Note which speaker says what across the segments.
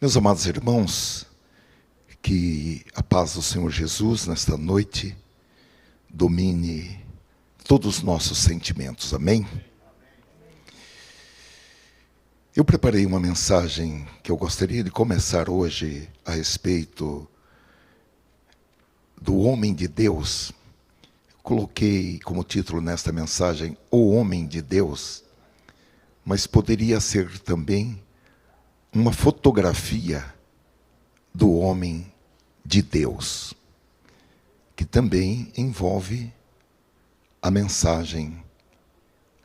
Speaker 1: Meus amados irmãos, que a paz do Senhor Jesus nesta noite domine todos os nossos sentimentos, amém? Eu preparei uma mensagem que eu gostaria de começar hoje a respeito do homem de Deus. Coloquei como título nesta mensagem, O Homem de Deus, mas poderia ser também uma fotografia do homem de Deus, que também envolve a mensagem,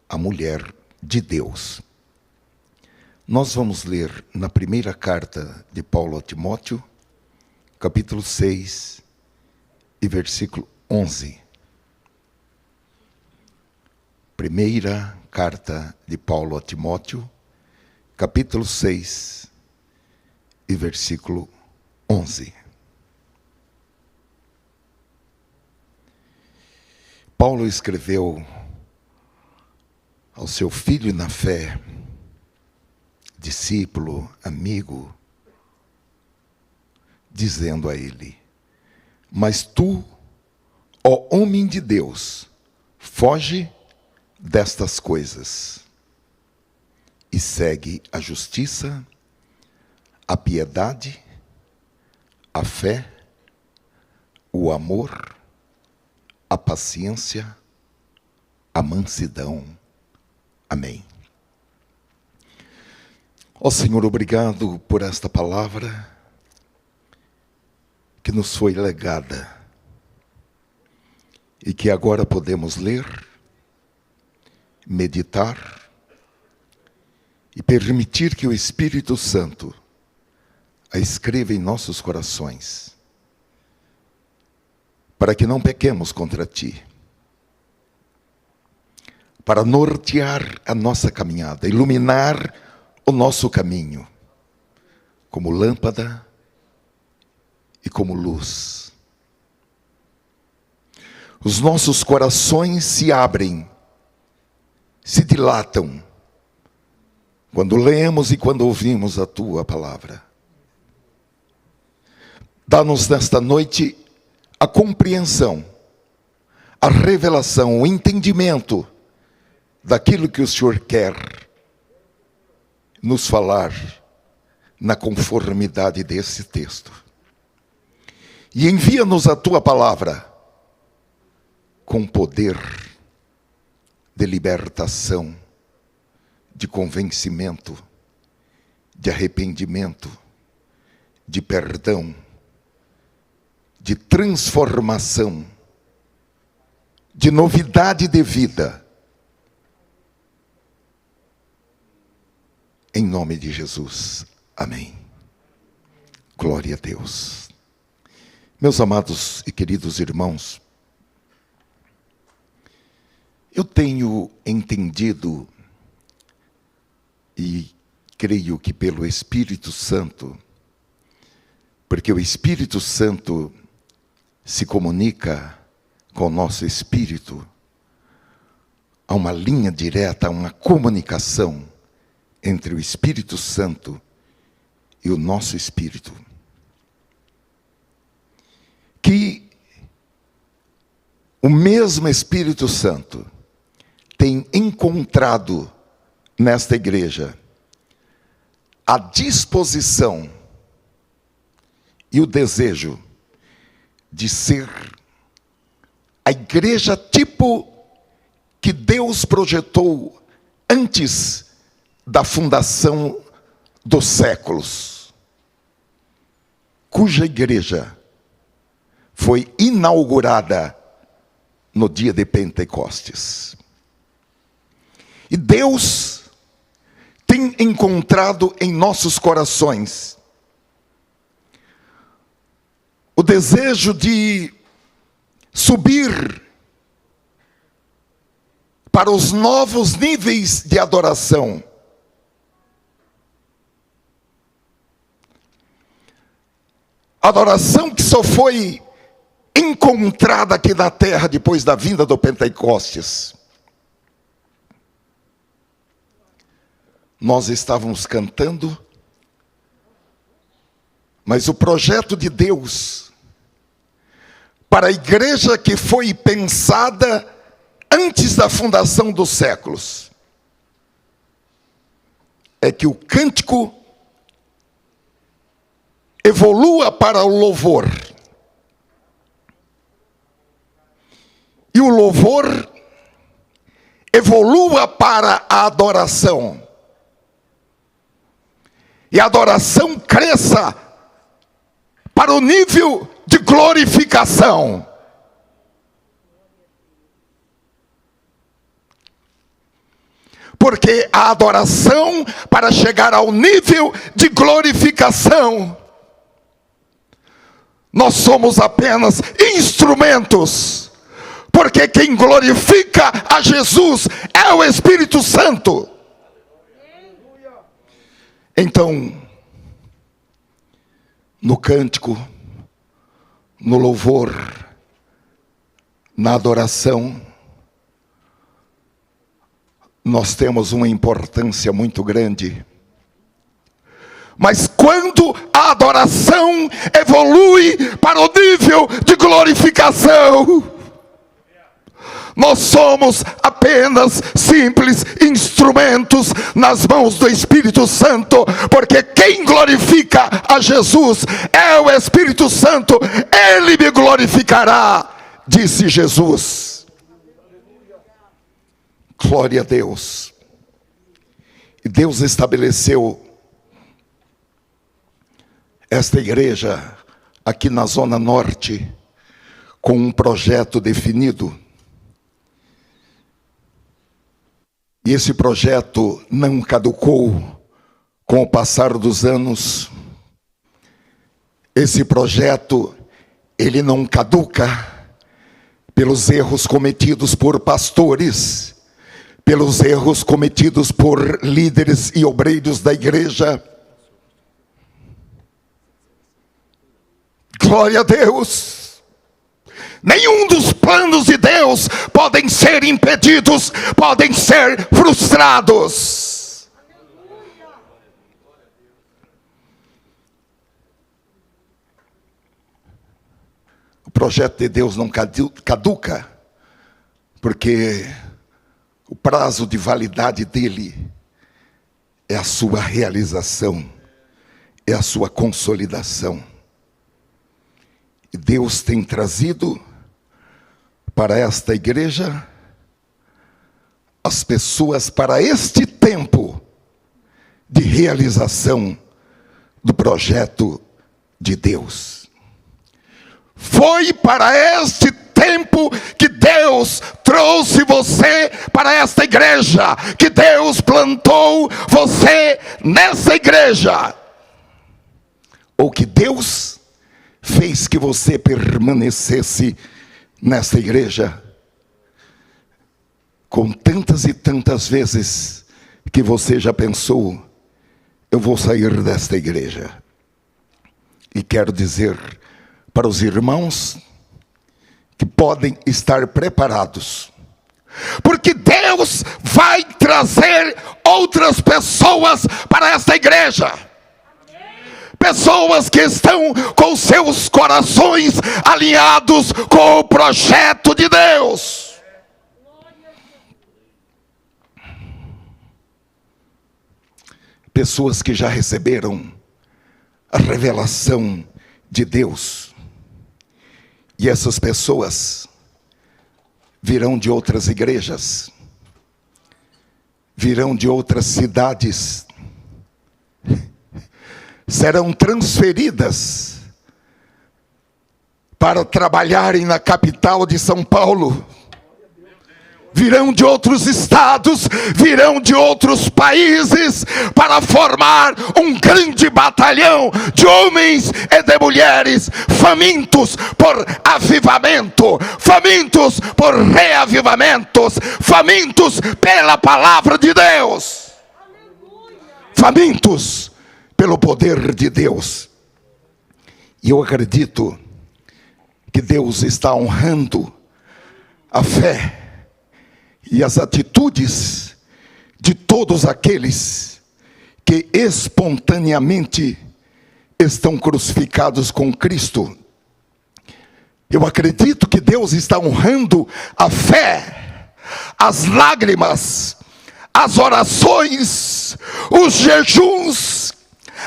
Speaker 1: a mulher de Deus. Nós vamos ler na primeira carta de Paulo a Timóteo, capítulo 6 e versículo 11. Primeira carta de Paulo a Timóteo, capítulo 6 e versículo 11. Paulo escreveu ao seu filho na fé, discípulo, amigo, dizendo a ele: mas tu, ó homem de Deus, foge destas coisas e segue a justiça, a piedade, a fé, o amor, a paciência, a mansidão. Amém. Ó Senhor, obrigado por esta palavra que nos foi legada e que agora podemos ler, meditar e permitir que o Espírito Santo a escreva em nossos corações, para que não pequemos contra Ti, para nortear a nossa caminhada, iluminar o nosso caminho, como lâmpada e como luz. Os nossos corações se abrem, se dilatam, quando lemos e quando ouvimos a Tua palavra. Dá-nos nesta noite a compreensão, a revelação, o entendimento daquilo que o Senhor quer nos falar na conformidade desse texto. E envia-nos a Tua palavra com poder de libertação, de convencimento, de arrependimento, de perdão, de transformação, de novidade de vida. Em nome de Jesus. Amém. Glória a Deus. Meus amados e queridos irmãos, eu tenho entendido e creio que pelo Espírito Santo, porque o Espírito Santo se comunica com o nosso espírito, há uma linha direta, há uma comunicação entre o Espírito Santo e o nosso espírito, que o mesmo Espírito Santo tem encontrado nesta igreja a disposição e o desejo de ser a igreja tipo que Deus projetou antes da fundação dos séculos, cuja igreja foi inaugurada no dia de Pentecostes. E Deus tem encontrado em nossos corações o desejo de subir para os novos níveis de adoração. Adoração que só foi encontrada aqui na terra depois da vinda do Pentecostes. Nós estávamos cantando Mas o projeto de Deus para a igreja que foi pensada antes da fundação dos séculos é que o cântico evolua para o louvor. E o louvor evolua para a adoração. E a adoração cresça para o nível de glorificação. Porque a adoração, para chegar ao nível de glorificação, nós somos apenas instrumentos. Porque quem glorifica a Jesus é o Espírito Santo. Então, no cântico, no louvor, na adoração, nós temos uma importância muito grande. Mas quando a adoração evolui para o nível de glorificação, nós somos apenas simples instrumentos nas mãos do Espírito Santo, porque quem glorifica a Jesus é o Espírito Santo. Ele me glorificará, disse Jesus. Glória a Deus. E Deus estabeleceu esta igreja aqui na Zona Norte com um projeto definido. E esse projeto não caducou com o passar dos anos. Esse projeto, ele não caduca pelos erros cometidos por pastores, pelos erros cometidos por líderes e obreiros da igreja. Glória a Deus. Nenhum dos planos de Deus podem ser impedidos, podem ser frustrados. O projeto de Deus não caduca, porque o prazo de validade dele é a sua realização, é a sua consolidação. E Deus tem trazido para esta igreja as pessoas para este tempo de realização do projeto de Deus. Foi para este tempo que Deus trouxe você para esta igreja, que Deus plantou você nessa igreja, ou que Deus fez que você permanecesse nesta igreja, com tantas e tantas vezes que você já pensou: eu vou sair desta igreja. E quero dizer para os irmãos que podem estar preparados, porque Deus vai trazer outras pessoas para esta igreja. Pessoas que estão com seus corações alinhados com o projeto de Deus. Pessoas que já receberam a revelação de Deus. E essas pessoas virão de outras igrejas, virão de outras cidades, serão transferidas para trabalharem na capital de São Paulo. Virão de outros estados, virão de outros países para formar um grande batalhão de homens e de mulheres famintos por avivamento, famintos por reavivamentos, famintos pela palavra de Deus, famintos pelo poder de Deus. E eu acredito que Deus está honrando a fé e as atitudes de todos aqueles que espontaneamente estão crucificados com Cristo. Eu acredito que Deus está honrando a fé, as lágrimas, as orações, os jejuns,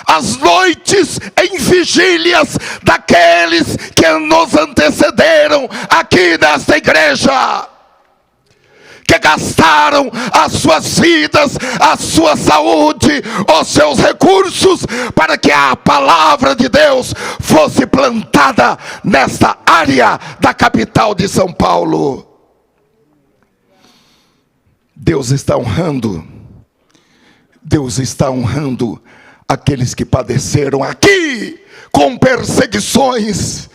Speaker 1: as noites em vigílias daqueles que nos antecederam aqui nesta igreja, que gastaram as suas vidas, a sua saúde, os seus recursos, para que a palavra de Deus fosse plantada nesta área da capital de São Paulo. Deus está honrando aqueles que padeceram aqui com perseguições.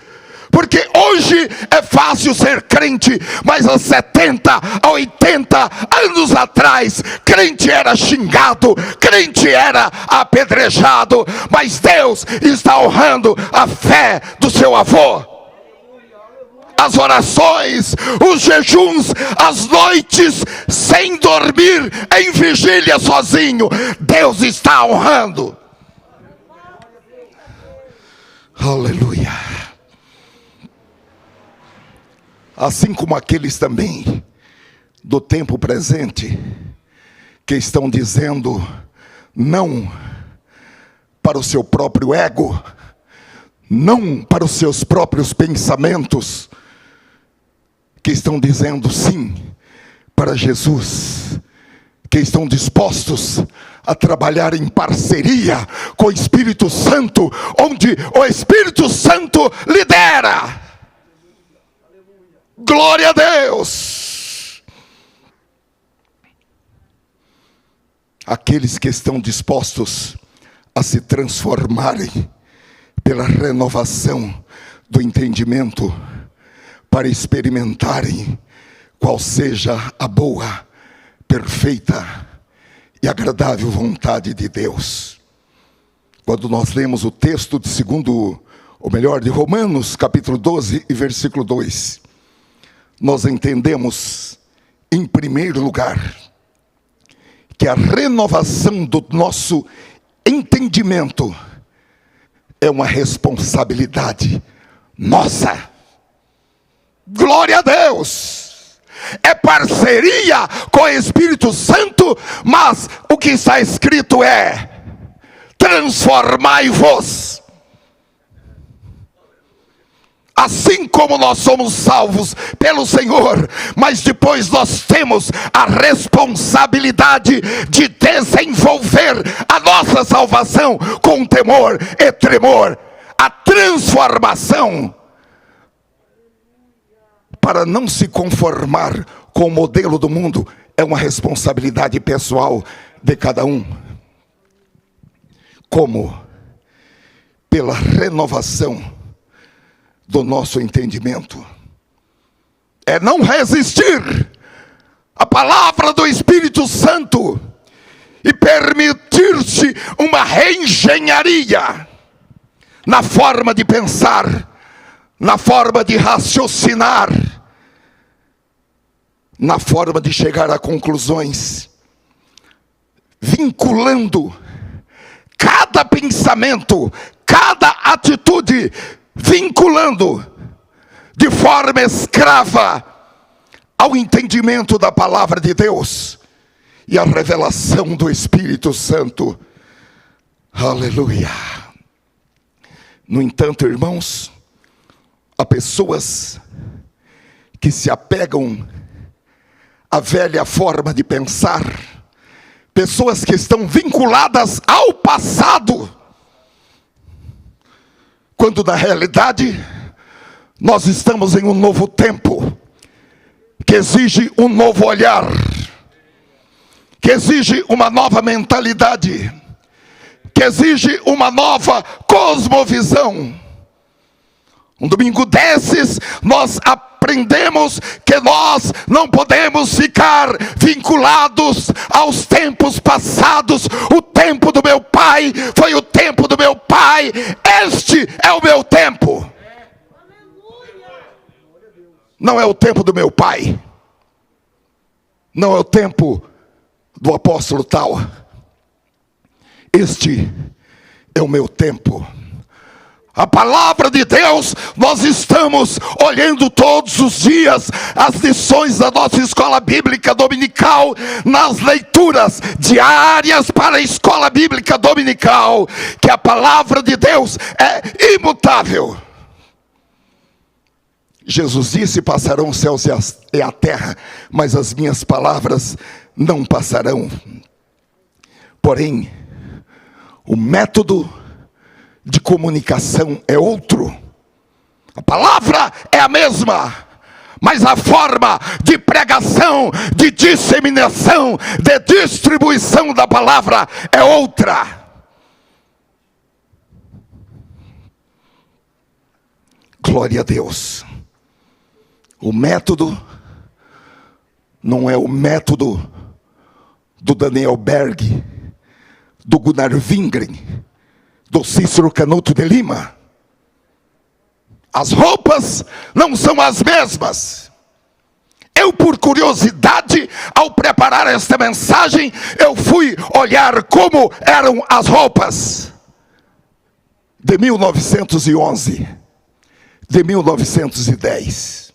Speaker 1: Porque hoje é fácil ser crente, mas há 70, a 80 anos atrás, crente era xingado, crente era apedrejado. Mas Deus está honrando a fé do seu avô. As orações, os jejuns, as noites sem dormir, em vigília sozinho, Deus está honrando. Aleluia. Assim como aqueles também do tempo presente, que estão dizendo não para o seu próprio ego, não para os seus próprios pensamentos, que estão dizendo sim para Jesus, que estão dispostos a trabalhar em parceria com o Espírito Santo, onde o Espírito Santo lidera. Glória a Deus! Aqueles que estão dispostos a se transformarem pela renovação do entendimento, para experimentarem qual seja a boa, perfeita e agradável vontade de Deus. Quando nós lemos o texto de Romanos, capítulo 12 e versículo 2, nós entendemos, em primeiro lugar, que a renovação do nosso entendimento é uma responsabilidade nossa. Glória a Deus! É parceria com o Espírito Santo, mas o que está escrito é: transformai-vos. Assim como nós somos salvos pelo Senhor, mas depois nós temos a responsabilidade de desenvolver a nossa salvação com temor e tremor. A transformação, para não se conformar com o modelo do mundo, é uma responsabilidade pessoal de cada um. Como? Pela renovação do nosso entendimento. É não resistir à palavra do Espírito Santo e permitir-se uma reengenharia na forma de pensar, na forma de raciocinar, na forma de chegar a conclusões, vinculando cada pensamento, cada atitude, vinculando de forma escrava ao entendimento da palavra de Deus e à revelação do Espírito Santo. Aleluia! No entanto, irmãos, há pessoas que se apegam à velha forma de pensar, pessoas que estão vinculadas ao passado, quando na realidade nós estamos em um novo tempo, que exige um novo olhar, que exige uma nova mentalidade, que exige uma nova cosmovisão. Um domingo desses, nós aprendemos que nós não podemos ficar vinculados aos tempos passados. O tempo do meu pai foi o tempo do meu pai, este é o meu tempo. Não é o tempo do meu pai, não é o tempo do apóstolo tal. Este é o meu tempo. A palavra de Deus, nós estamos olhando todos os dias as lições da nossa escola bíblica dominical, nas leituras diárias para a escola bíblica dominical, que a palavra de Deus é imutável. Jesus disse: passarão os céus e a terra, mas as minhas palavras não passarão. Porém, o método de comunicação é outro. A palavra é a mesma, mas a forma de pregação, de disseminação, de distribuição da palavra é outra. Glória a Deus. O método não é o método do Daniel Berg, do Gunnar Wingren, do Cícero Canuto de Lima. As roupas não são as mesmas. Eu, por curiosidade, ao preparar esta mensagem, eu fui olhar como eram as roupas de 1911, de 1910.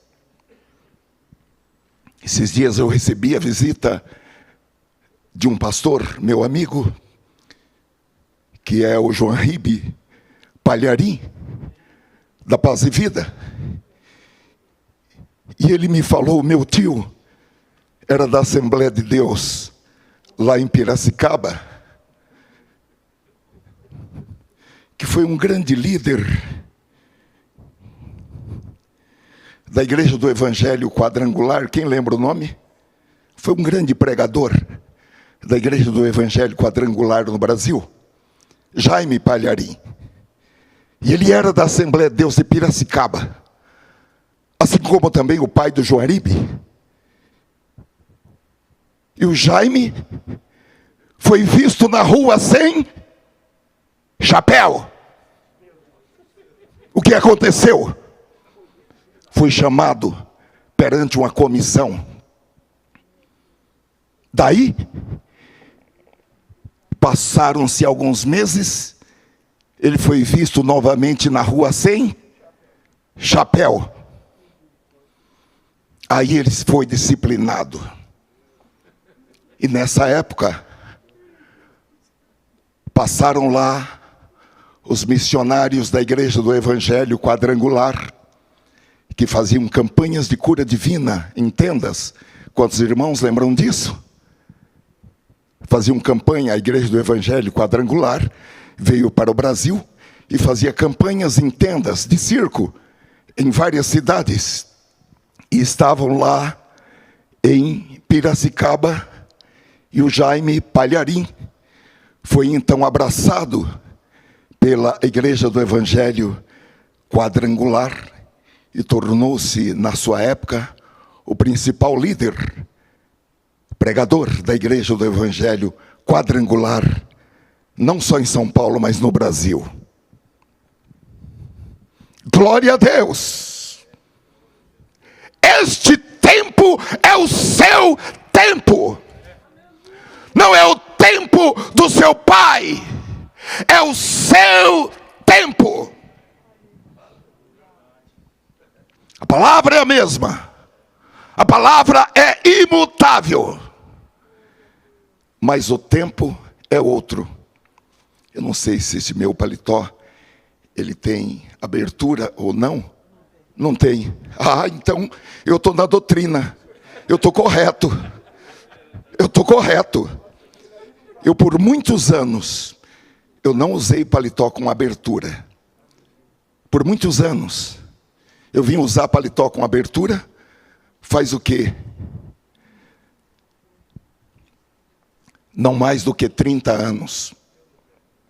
Speaker 1: Esses dias eu recebi a visita de um pastor, meu amigo, que é o João Ribe Palharim, da Paz e Vida. E ele me falou: meu tio era da Assembleia de Deus, lá em Piracicaba, que foi um grande líder da Igreja do Evangelho Quadrangular. Quem lembra o nome? Foi um grande pregador da Igreja do Evangelho Quadrangular no Brasil, Jaime Palharim. E ele era da Assembleia de Deus de Piracicaba, assim como também o pai do João Ribe. E o Jaime foi visto na rua sem chapéu. O que aconteceu? Foi chamado perante uma comissão. Daí, passaram-se alguns meses, ele foi visto novamente na rua sem chapéu. Aí ele foi disciplinado. E nessa época, passaram lá os missionários da Igreja do Evangelho Quadrangular, que faziam campanhas de cura divina em tendas. Quantos irmãos lembram disso? Faziam campanha, a Igreja do Evangelho Quadrangular veio para o Brasil e fazia campanhas em tendas de circo em várias cidades. E estavam lá em Piracicaba, e o Jaime Palharim foi então abraçado pela Igreja do Evangelho Quadrangular e tornou-se, na sua época, o principal líder, pregador da Igreja do Evangelho Quadrangular, não só em São Paulo, mas no Brasil. Glória a Deus! Este tempo é o seu tempo. Não é o tempo do seu pai, é o seu tempo. A palavra é a mesma, a palavra é imutável, mas o tempo é outro. Eu não sei se esse meu paletó, ele tem abertura ou não. Não tem. Ah, então eu estou na doutrina, eu estou correto. Eu estou correto. Eu, por muitos anos, eu não usei paletó com abertura. Por muitos anos. Eu vim usar paletó com abertura, faz o quê? Não mais do que 30 anos.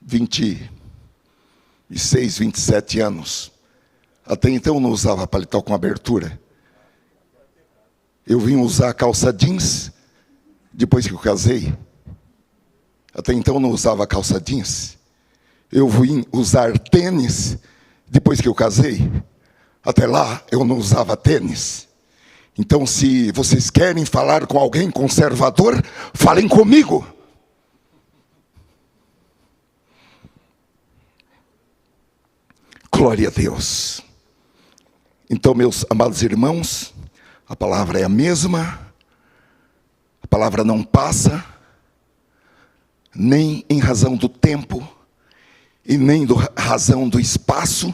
Speaker 1: 26, 27 anos. Até então eu não usava paletó com abertura. Eu vim usar calça jeans depois que eu casei. Até então eu não usava calça jeans. Eu vim usar tênis depois que eu casei. Até lá eu não usava tênis. Então, se vocês querem falar com alguém conservador, falem comigo. Glória a Deus. Então, meus amados irmãos, a palavra é a mesma, a palavra não passa, nem em razão do tempo, e nem razão do espaço,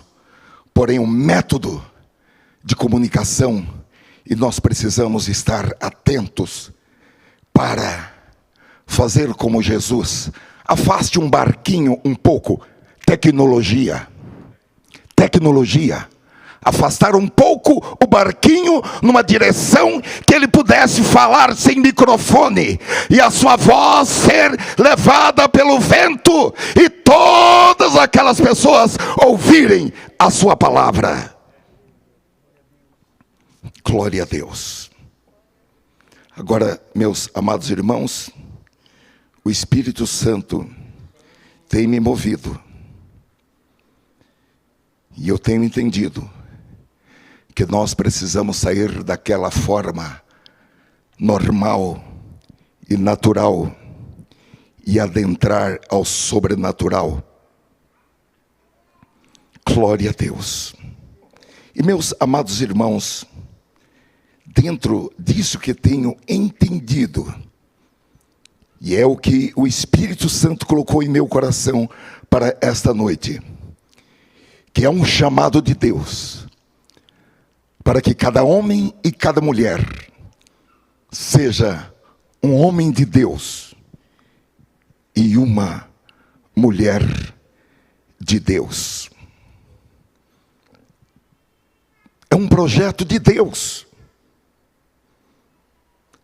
Speaker 1: porém o método de comunicação, e nós precisamos estar atentos para fazer como Jesus. Afaste um barquinho um pouco, tecnologia, afastar um pouco o barquinho numa direção que ele pudesse falar sem microfone, e a sua voz ser levada pelo vento, e todas aquelas pessoas ouvirem a sua palavra. Glória a Deus. Agora, meus amados irmãos, o Espírito Santo tem me movido, e eu tenho entendido que nós precisamos sair daquela forma normal e natural e adentrar ao sobrenatural. Glória a Deus. E meus amados irmãos, dentro disso que tenho entendido, e é o que o Espírito Santo colocou em meu coração para esta noite, que é um chamado de Deus, para que cada homem e cada mulher seja um homem de Deus e uma mulher de Deus. É um projeto de Deus.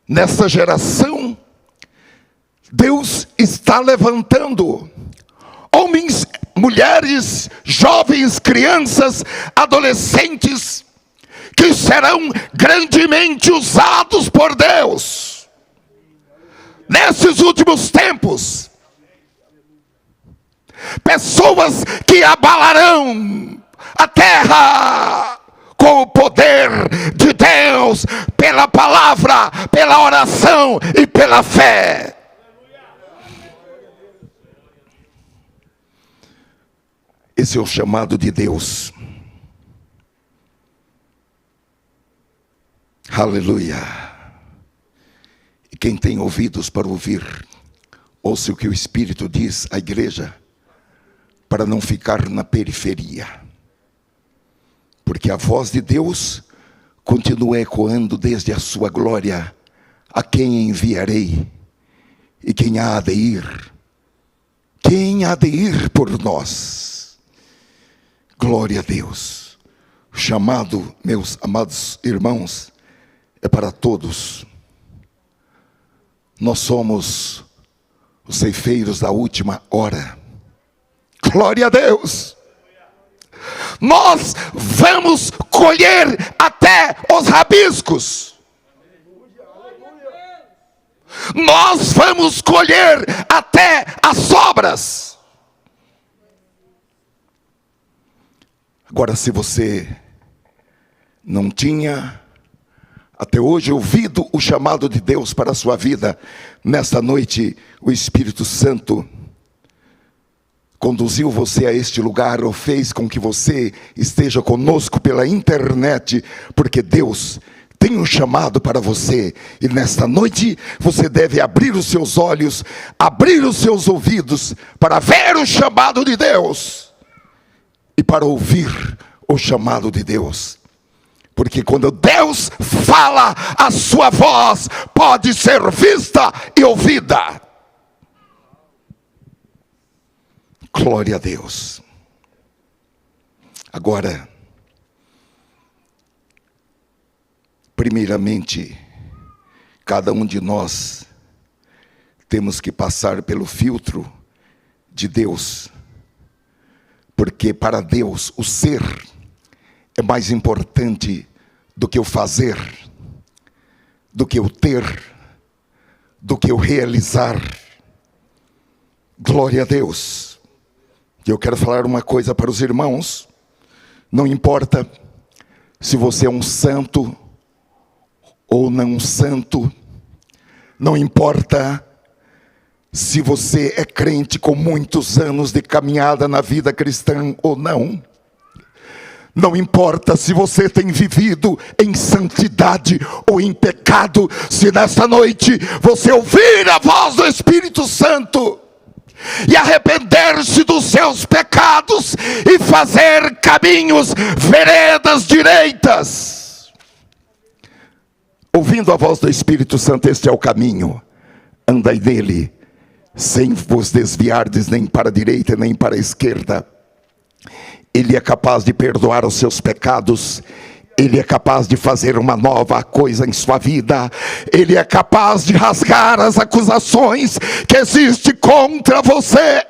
Speaker 1: Nessa geração, Deus está levantando homens, mulheres, jovens, crianças, adolescentes, que serão grandemente usados por Deus nesses últimos tempos. Pessoas que abalarão a terra com o poder de Deus, pela palavra, pela oração e pela fé. Esse é o chamado de Deus. Aleluia. E quem tem ouvidos para ouvir, ouça o que o Espírito diz à igreja, para não ficar na periferia. Porque a voz de Deus continua ecoando desde a sua glória: a quem enviarei? E quem há de ir? Quem há de ir por nós? Glória a Deus. O chamado, meus amados irmãos, é para todos. Nós somos os ceifeiros da última hora. Glória a Deus. Nós vamos colher até os rabiscos. Nós vamos colher até as sobras. Agora, se você não tinha até hoje ouvido o chamado de Deus para a sua vida, nesta noite o Espírito Santo conduziu você a este lugar, ou fez com que você esteja conosco pela internet, porque Deus tem um chamado para você, e nesta noite você deve abrir os seus olhos, abrir os seus ouvidos, para ver o chamado de Deus, e para ouvir o chamado de Deus. Porque quando Deus fala, a sua voz pode ser vista e ouvida. Glória a Deus. Agora, primeiramente, cada um de nós temos que passar pelo filtro de Deus. Porque para Deus o ser é mais importante do que o fazer, do que o ter, do que o realizar. Glória a Deus. E eu quero falar uma coisa para os irmãos: não importa se você é um santo ou não santo, não importa se você é crente com muitos anos de caminhada na vida cristã ou não, Não importa se você tem vivido em santidade ou em pecado, se nesta noite você ouvir a voz do Espírito Santo e arrepender-se dos seus pecados e fazer caminhos, veredas direitas, ouvindo a voz do Espírito Santo, este é o caminho, andai nele, sem vos desviardes nem para a direita nem para a esquerda. Ele é capaz de perdoar os seus pecados. Ele é capaz de fazer uma nova coisa em sua vida. Ele é capaz de rasgar as acusações que existem contra você.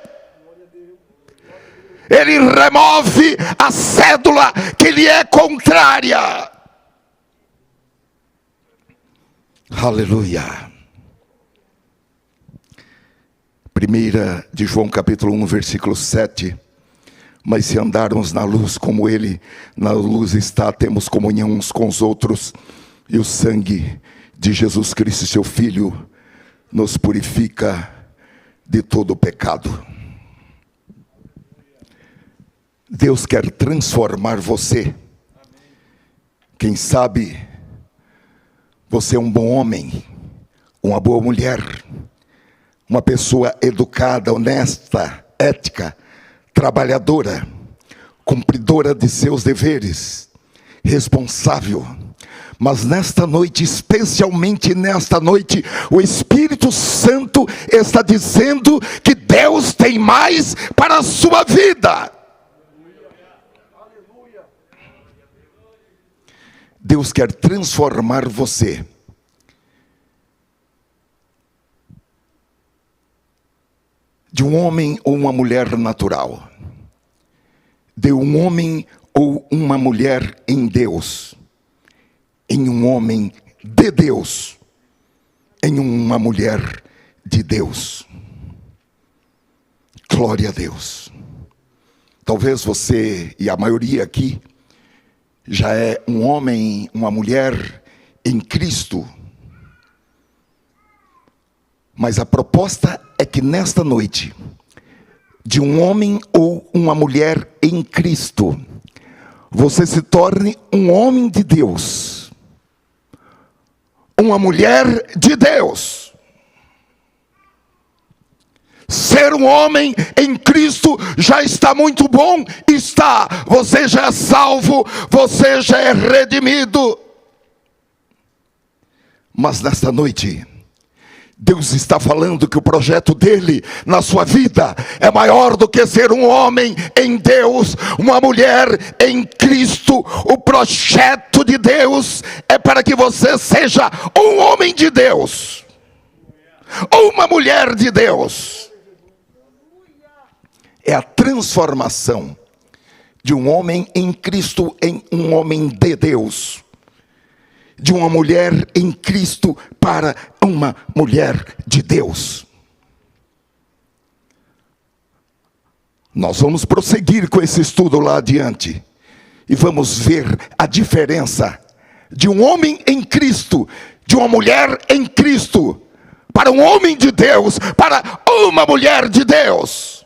Speaker 1: Ele remove a cédula que lhe é contrária. Aleluia. 1 de João capítulo 1, versículo 7. Mas se andarmos na luz como Ele na luz está, temos comunhão uns com os outros, e o sangue de Jesus Cristo, seu Filho, nos purifica de todo o pecado. Deus quer transformar você. Quem sabe você é um bom homem, uma boa mulher, uma pessoa educada, honesta, ética, trabalhadora, cumpridora de seus deveres, responsável. Mas nesta noite, especialmente nesta noite, o Espírito Santo está dizendo que Deus tem mais para a sua vida. Deus quer transformar você de um homem ou uma mulher natural, de um homem ou uma mulher em Deus, em um homem de Deus, em uma mulher de Deus. Glória a Deus. Talvez você e a maioria aqui já é um homem, uma mulher em Cristo. Mas a proposta é que nesta noite, de um homem ou uma mulher em Cristo, você se torne um homem de Deus, uma mulher de Deus. Ser um homem em Cristo já está muito bom, está. Você já é salvo, você já é redimido. Mas nesta noite, Deus está falando que o projeto dele na sua vida é maior do que ser um homem em Deus, uma mulher em Cristo. O projeto de Deus é para que você seja um homem de Deus, uma mulher de Deus. É a transformação de um homem em Cristo em um homem de Deus, de uma mulher em Cristo para uma mulher de Deus. Nós vamos prosseguir com esse estudo lá adiante e vamos ver a diferença de um homem em Cristo, de uma mulher em Cristo, para um homem de Deus, para uma mulher de Deus.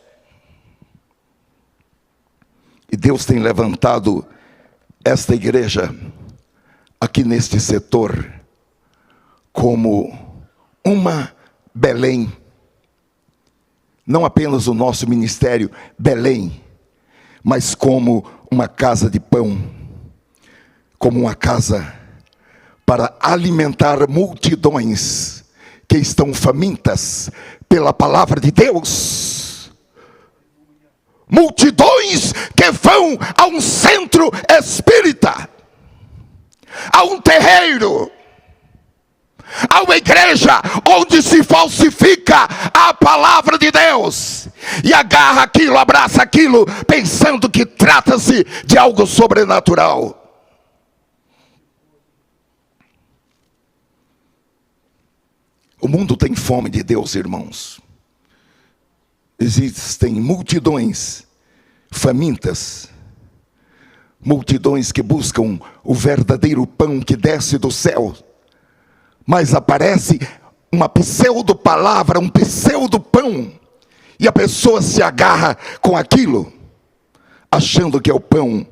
Speaker 1: E Deus tem levantado esta igreja aqui neste setor como uma Belém. Não apenas o nosso ministério Belém, mas como uma casa de pão, como uma casa para alimentar multidões que estão famintas pela palavra de Deus. Multidões que vão a um centro espírita, a um terreiro, a uma igreja onde se falsifica a palavra de Deus, e agarra aquilo, abraça aquilo, pensando que trata-se de algo sobrenatural. O mundo tem fome de Deus, irmãos. Existem multidões famintas, multidões que buscam o verdadeiro pão que desce do céu, mas aparece uma pseudo-palavra, um pseudo-pão, e a pessoa se agarra com aquilo, achando que é o pão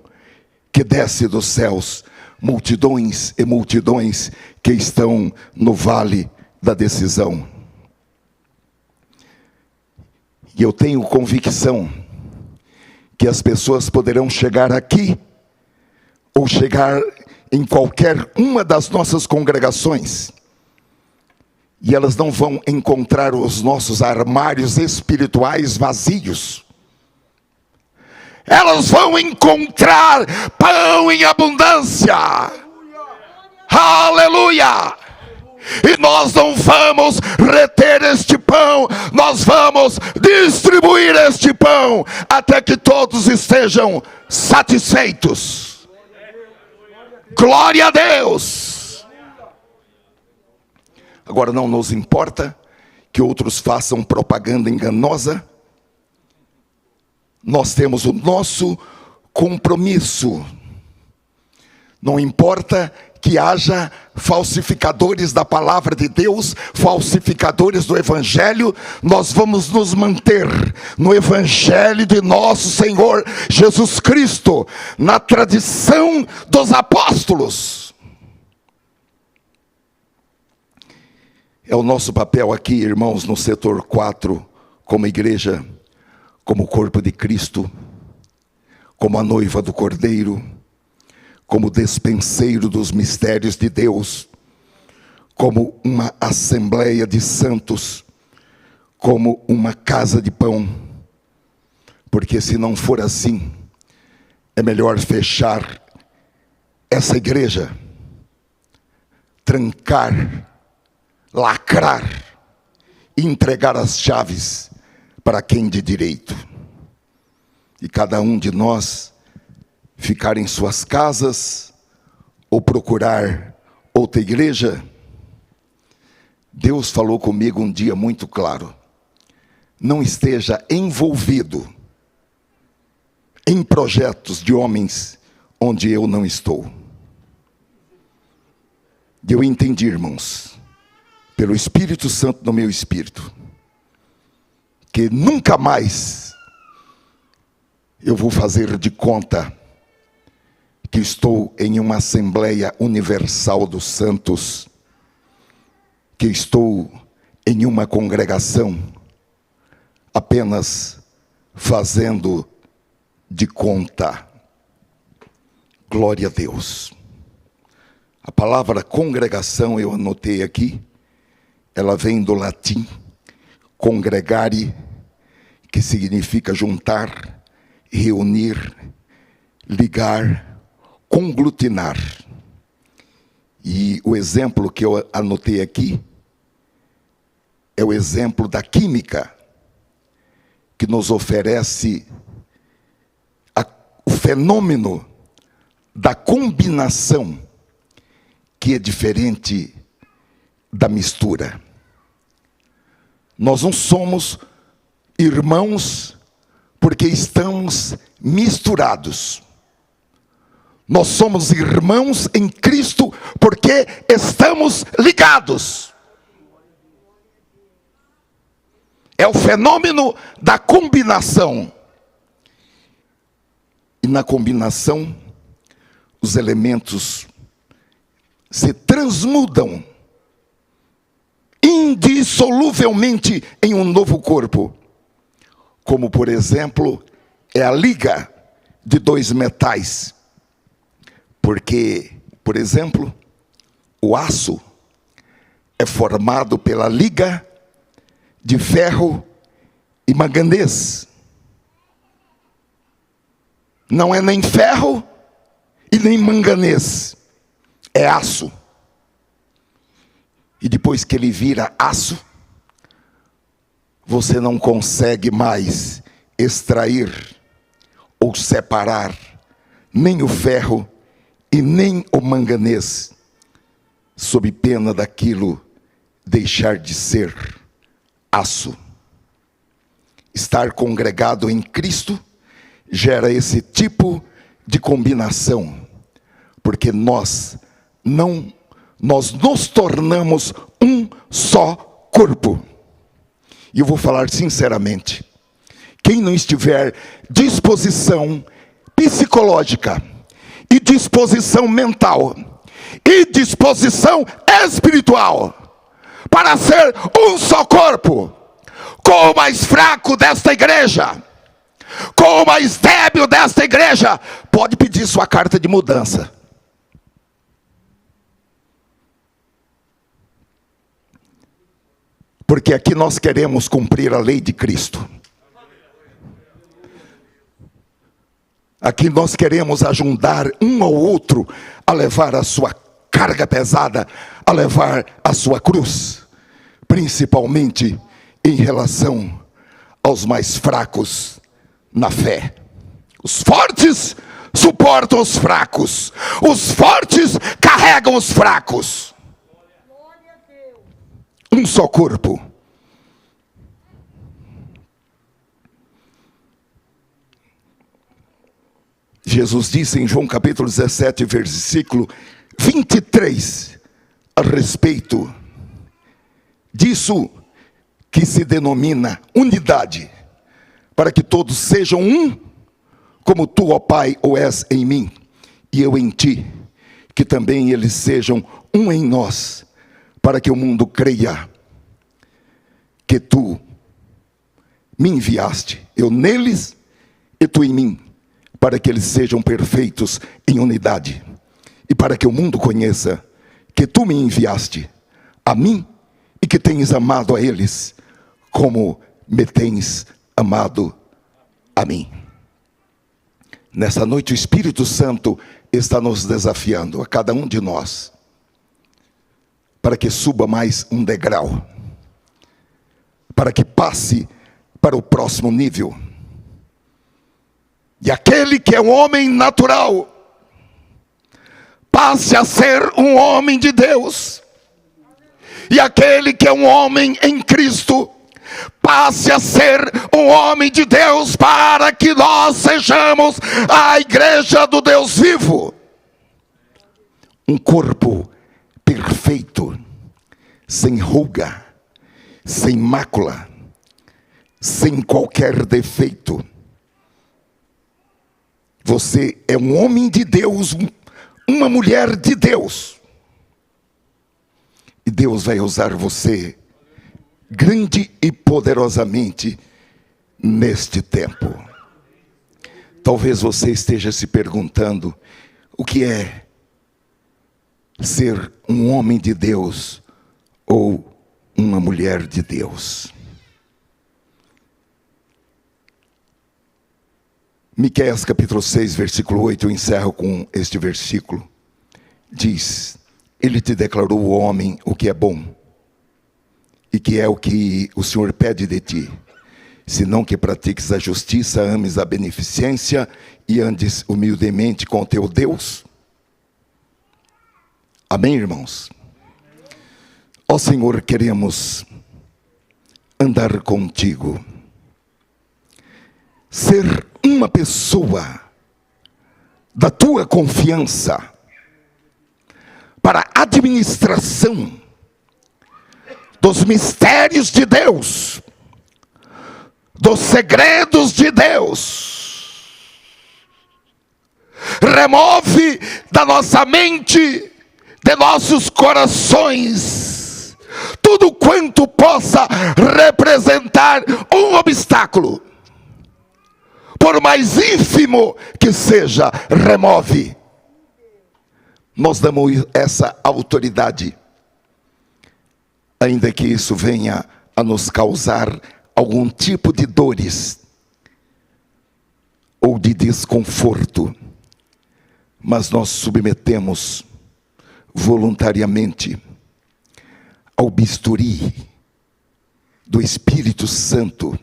Speaker 1: que desce dos céus, multidões e multidões que estão no vale da decisão. E eu tenho convicção que as pessoas poderão chegar aqui, ou chegar em qualquer uma das nossas congregações, e elas não vão encontrar os nossos armários espirituais vazios. Elas vão encontrar pão em abundância. Aleluia! E nós não vamos reter este pão, nós vamos distribuir este pão, até que todos estejam satisfeitos. Glória a Deus! Agora, não nos importa que outros façam propaganda enganosa. Nós temos o nosso compromisso. Não importa que haja falsificadores da palavra de Deus, falsificadores do Evangelho, nós vamos nos manter no Evangelho de nosso Senhor Jesus Cristo, na tradição dos apóstolos. É o nosso papel aqui, irmãos, no setor 4, como igreja, como corpo de Cristo, como a noiva do Cordeiro, como despenseiro dos mistérios de Deus, como uma assembleia de santos, como uma casa de pão. Porque se não for assim, é melhor fechar essa igreja, trancar, lacrar e entregar as chaves para quem de direito. E cada um de nós ficar em suas casas ou procurar outra igreja. Deus falou comigo um dia muito claro: não esteja envolvido em projetos de homens onde eu não estou. E eu entendi, irmãos, pelo Espírito Santo no meu espírito, que nunca mais eu vou fazer de conta que estou em uma Assembleia Universal dos Santos, que estou em uma congregação apenas fazendo de conta. Glória a Deus. A palavra congregação, eu anotei aqui, ela vem do latim congregare, que significa juntar, reunir, ligar, conglutinar. E o exemplo que eu anotei aqui é o exemplo da química, que nos oferece o fenômeno da combinação, que é diferente da mistura. Nós não somos irmãos porque estamos misturados. Nós somos irmãos em Cristo porque estamos ligados. É o fenômeno da combinação. E na combinação, os elementos se transmudam indissoluvelmente em um novo corpo. Como, por exemplo, é a liga de dois metais. Porque, por exemplo, o aço é formado pela liga de ferro e manganês. Não é nem ferro e nem manganês, é aço. E depois que ele vira aço, você não consegue mais extrair ou separar nem o ferro e nem o manganês, sob pena daquilo deixar de ser aço. Estar congregado em Cristo gera esse tipo de combinação, porque nós nos tornamos um só corpo. E eu vou falar sinceramente, quem não estiver disposição psicológica e disposição mental e disposição espiritual para ser um só corpo, com o mais fraco desta igreja, com o mais débil desta igreja, pode pedir sua carta de mudança. Porque aqui nós queremos cumprir a lei de Cristo. Aqui nós queremos ajudar um ao outro a levar a sua carga pesada, a levar a sua cruz, principalmente em relação aos mais fracos na fé. Os fortes suportam os fracos, os fortes carregam os fracos. Um só corpo. Jesus disse em João capítulo 17, versículo 23, a respeito disso que se denomina unidade, para que todos sejam um, como tu, ó Pai, o és em mim, e eu em ti, que também eles sejam um em nós, para que o mundo creia que tu me enviaste, eu neles e tu em mim, para que eles sejam perfeitos em unidade, e para que o mundo conheça que tu me enviaste a mim, e que tens amado a eles, como me tens amado a mim. Nessa noite o Espírito Santo está nos desafiando, a cada um de nós, para que suba mais um degrau, para que passe para o próximo nível. E aquele que é um homem natural, passe a ser um homem de Deus. E aquele que é um homem em Cristo, passe a ser um homem de Deus, para que nós sejamos a igreja do Deus vivo. Um corpo perfeito, sem ruga, sem mácula, sem qualquer defeito. Você é um homem de Deus, uma mulher de Deus. E Deus vai usar você grande e poderosamente neste tempo. Talvez você esteja se perguntando o que é ser um homem de Deus ou uma mulher de Deus. Miqueias capítulo 6, versículo 8, eu encerro com este versículo. Diz: Ele te declarou o homem o que é bom, e que é o que o Senhor pede de ti, senão que pratiques a justiça, ames a beneficência e andes humildemente com o teu Deus. Amém, irmãos? Ó Senhor, queremos andar contigo, ser uma pessoa da tua confiança, para a administração dos mistérios de Deus, dos segredos de Deus. Remove da nossa mente, de nossos corações, tudo quanto possa representar um obstáculo, por mais ínfimo que seja, remove. Nós damos essa autoridade, ainda que isso venha a nos causar algum tipo de dores ou de desconforto, mas nós submetemos voluntariamente ao bisturi do Espírito Santo,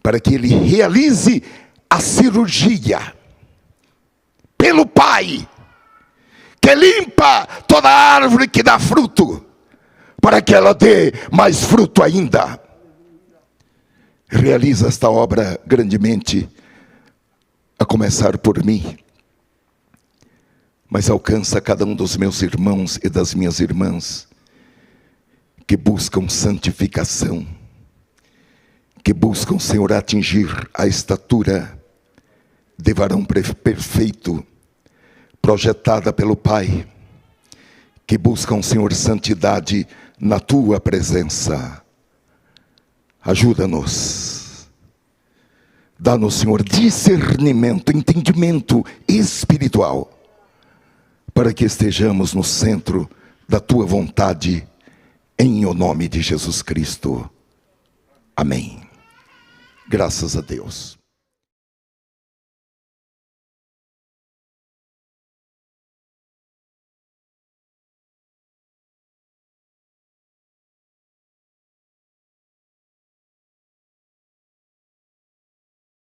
Speaker 1: para que Ele realize a cirurgia pelo Pai, que limpa toda árvore que dá fruto, para que ela dê mais fruto ainda. Realiza esta obra grandemente, a começar por mim, mas alcança cada um dos meus irmãos e das minhas irmãs, que buscam santificação, que buscam, Senhor, atingir a estatura de varão perfeito, projetada pelo Pai, que buscam, Senhor, santidade na Tua presença. Ajuda-nos. Dá-nos, Senhor, discernimento, entendimento espiritual, para que estejamos no centro da Tua vontade, em o nome de Jesus Cristo. Amém. Graças a Deus.